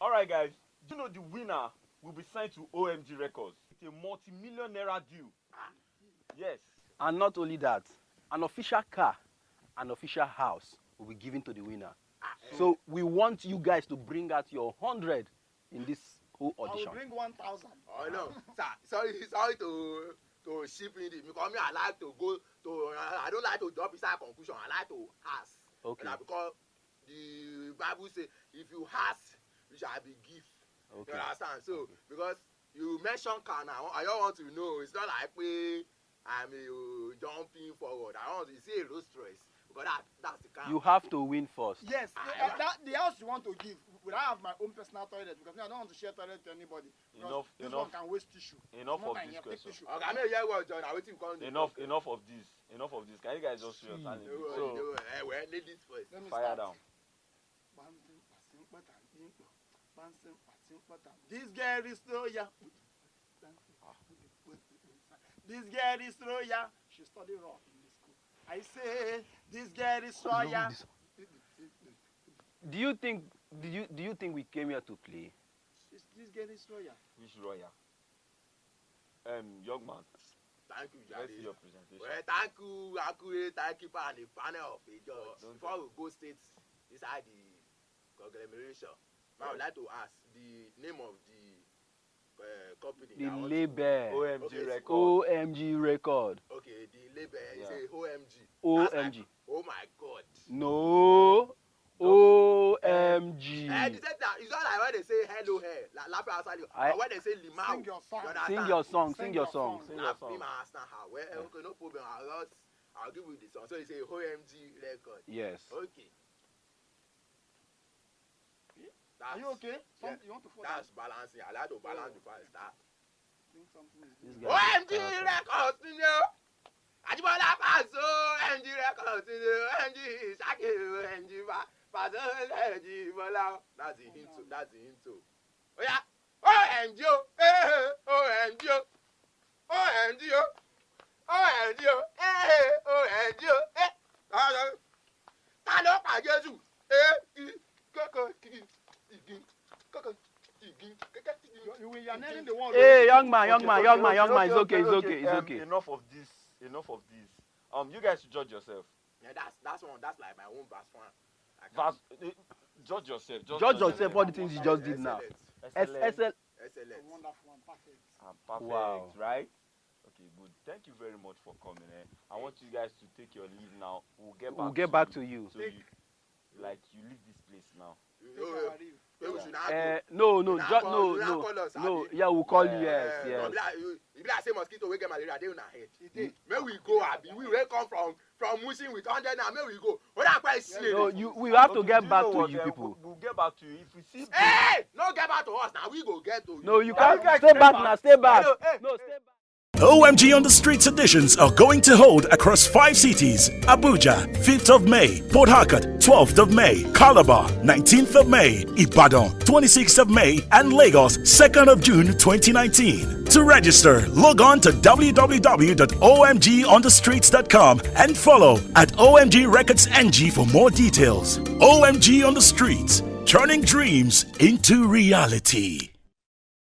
All right, guys. Do you know the winner will be signed to OMG Records? It's a multi-million naira deal. Yes. And not only that, an official car, an official house will be given to the winner. So we want you guys to bring out your 100 in this whole audition. I will bring 1,000. Oh no, sir. Sorry to ship in it because me I like to go to. I don't like to jump inside conclusion. I like to ask. Okay. Because the Bible says if you ask, you shall be given. Okay. You understand? So because you mentioned car now, I don't want to know. It's not like I'm jumping forward. I want to see a Rolls Royce because that's the car. You have to win first. Yes, the house you want to give, will I have my own personal toilet? Because I don't want to share toilet to anybody. Enough. One can waste tissue. Enough of this question. Okay, I mean, yeah, well, John, I waiting for Enough of this. Enough of this. Can you guys just show your talent? So, well, ladies first. fire down. This girl is loyal. This girl is loyal. She studied rock in this school. I say this girl is loyal. Do you think we came here to play? This girl is loyal. Which lawyer? Young man. Thank you, Let's Jade. see your presentation. Well, thank you, accurate timekeeper and the panel of a judge. Before we go straight inside the conglomeration, I would like to ask the name of the company. The label. OMG Record. OMG Record. Okay, the label is a OMG. OMG. Like, oh my God. No. OMG. It's not like when they say hello here, laugh outside you. Or when they say limau. Sing your song. Sing your song. Me, my understand how. Well, okay, no problem. I'll give you the song. So it's a OMG record. Yes. Okay. Are you okay? Yeah, you want to follow? that's balancing. I like to balance before I start. Think something is OMG records, you know. Ajibola Paso, OMG records, you know. OMG Shaggi, OMG Paso, OMG Bola. That's the intro. That's the intro. Oh yeah. OMG, OMG, OMG, OMG, OMG, ta ló pa Jésù? You are nailing the one. Hey, young man, it's okay. Enough of this. You guys should judge yourself. Yeah, that's one. That's like my own verse one. Judge yourself. Judge yourself all the things you just did now. Excellent. Wonderful one, perfect. Perfect, Wow. right? Okay, good. Thank you very much for coming. I want you guys to take your leave now. We'll get back to you. So you leave this place now. No. Yeah, we'll call you. Yes. You be like say mosquito wey get malaria dey una head. May we go, abi? We will come from Mushin with 100 now. May we go. What am I saying? No, we have to get back to you people. We'll get back to you if we see. Hey, no get back to us now. We go get to you. No, you can't. Stay back now. Stay back. No, stay back. OMG on the Streets editions are going to hold across 5 cities: Abuja, 5th of May, Port Harcourt, 12th of May, Calabar, 19th of May, Ibadan, 26th of May, and Lagos, 2nd of June 2019. To register, log on to www.omgonthestreets.com and follow at OMG Records NG for more details. OMG on the Streets, turning dreams into reality.